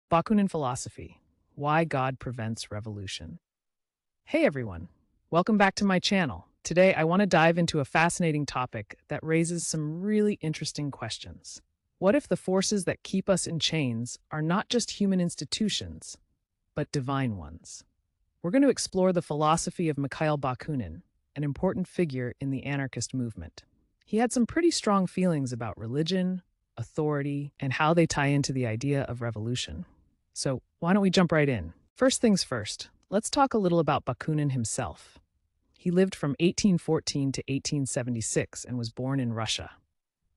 Bakunin philosophy: why God prevents revolution. Hey everyone, welcome back to my channel. Today I want to dive into a fascinating topic that raises some really interesting questions. What if the forces that keep us in chains are not just human institutions, but divine ones? We're going to explore the philosophy of Mikhail Bakunin, an important figure in the anarchist movement. He had some pretty strong feelings about religion, authority, and how they tie into the idea of revolution. So why don't we jump right in? First things first, let's talk a little about Bakunin himself. He lived from 1814 to 1876 and was born in Russia.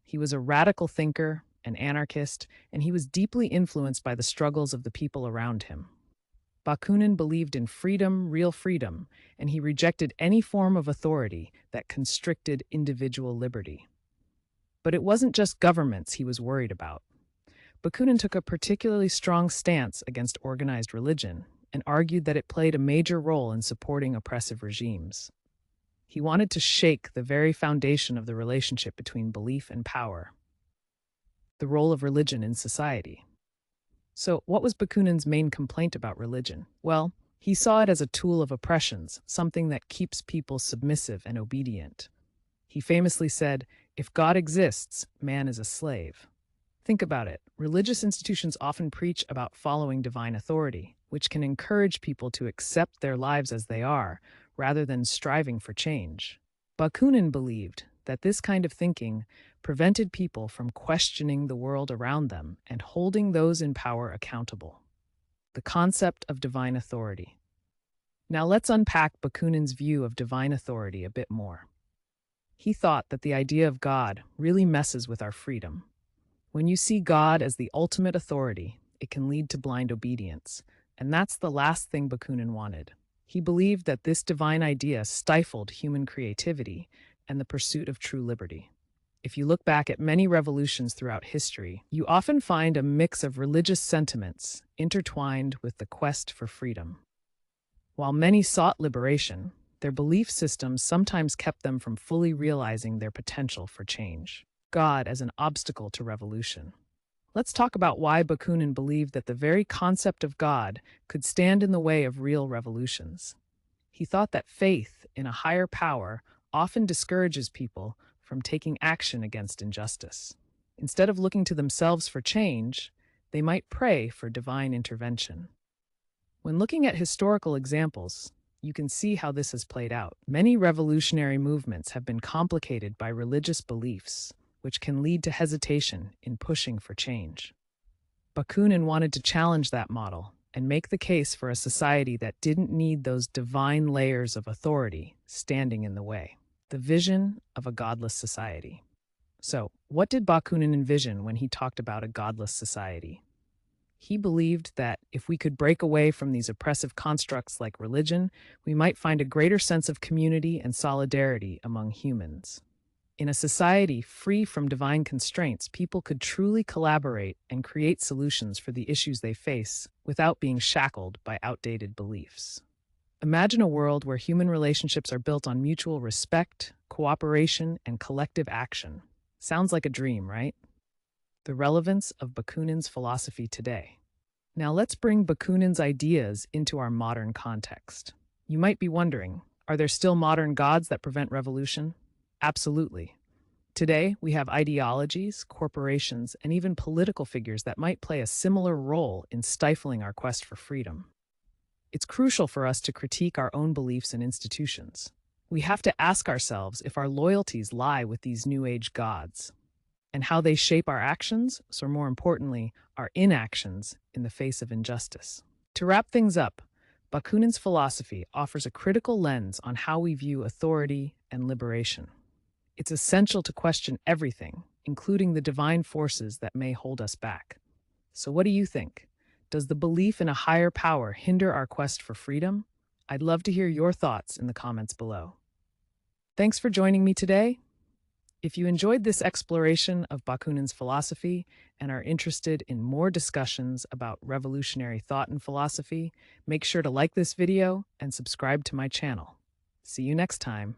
He was a radical thinker, an anarchist, and he was deeply influenced by the struggles of the people around him. Bakunin believed in freedom, real freedom, and he rejected any form of authority that constricted individual liberty. But it wasn't just governments he was worried about. Bakunin took a particularly strong stance against organized religion and argued that it played a major role in supporting oppressive regimes. He wanted to shake the very foundation of the relationship between belief and power, the role of religion in society. So, what was Bakunin's main complaint about religion? Well, he saw it as a tool of oppressions, something that keeps people submissive and obedient. He famously said, "If God exists, man is a slave." Think about it. Religious institutions often preach about following divine authority, which can encourage people to accept their lives as they are, rather than striving for change. Bakunin believed that this kind of thinking prevented people from questioning the world around them and holding those in power accountable. The concept of divine authority. Now let's unpack Bakunin's view of divine authority a bit more. He thought that the idea of God really messes with our freedom. When you see God as the ultimate authority, it can lead to blind obedience, and that's the last thing Bakunin wanted. He believed that this divine idea stifled human creativity and the pursuit of true liberty. If you look back at many revolutions throughout history, you often find a mix of religious sentiments intertwined with the quest for freedom. While many sought liberation, their belief systems sometimes kept them from fully realizing their potential for change. God as an obstacle to revolution. Let's talk about why Bakunin believed that the very concept of God could stand in the way of real revolutions. He thought that faith in a higher power often discourages people from taking action against injustice. Instead of looking to themselves for change, they might pray for divine intervention. When looking at historical examples, you can see how this has played out. Many revolutionary movements have been complicated by religious beliefs, which can lead to hesitation in pushing for change. Bakunin wanted to challenge that model and make the case for a society that didn't need those divine layers of authority standing in the way. The vision of a godless society. So, what did Bakunin envision when he talked about a godless society? He believed that if we could break away from these oppressive constructs like religion, we might find a greater sense of community and solidarity among humans. In a society free from divine constraints, people could truly collaborate and create solutions for the issues they face without being shackled by outdated beliefs. Imagine a world where human relationships are built on mutual respect, cooperation, and collective action. Sounds like a dream, right? The relevance of Bakunin's philosophy today. Now let's bring Bakunin's ideas into our modern context. You might be wondering, are there still modern gods that prevent revolution? Absolutely. Today, we have ideologies, corporations, and even political figures that might play a similar role in stifling our quest for freedom. It's crucial for us to critique our own beliefs and institutions. We have to ask ourselves if our loyalties lie with these New Age gods, and how they shape our actions, or more importantly, our inactions in the face of injustice. To wrap things up, Bakunin's philosophy offers a critical lens on how we view authority and liberation. It's essential to question everything, including the divine forces that may hold us back. So what do you think? Does the belief in a higher power hinder our quest for freedom? I'd love to hear your thoughts in the comments below. Thanks for joining me today. If you enjoyed this exploration of Bakunin's philosophy and are interested in more discussions about revolutionary thought and philosophy, make sure to like this video and subscribe to my channel. See you next time.